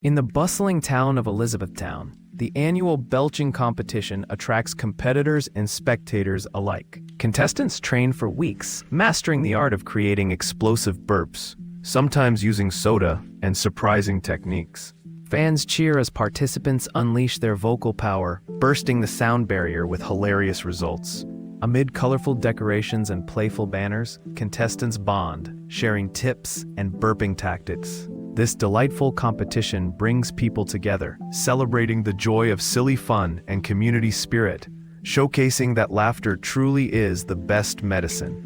In the bustling town of Elizabethtown, the annual Belching competition attracts competitors and spectators alike. Contestants train for weeks, mastering the art of creating explosive burps, sometimes using soda and surprising techniques. Fans cheer as participants unleash their vocal power, bursting the sound barrier with hilarious results. Amid colorful decorations and playful banners, contestants bond, sharing tips and burping tactics. This delightful competition brings people together, celebrating the joy of silly fun and community spirit, showcasing that laughter truly is the best medicine.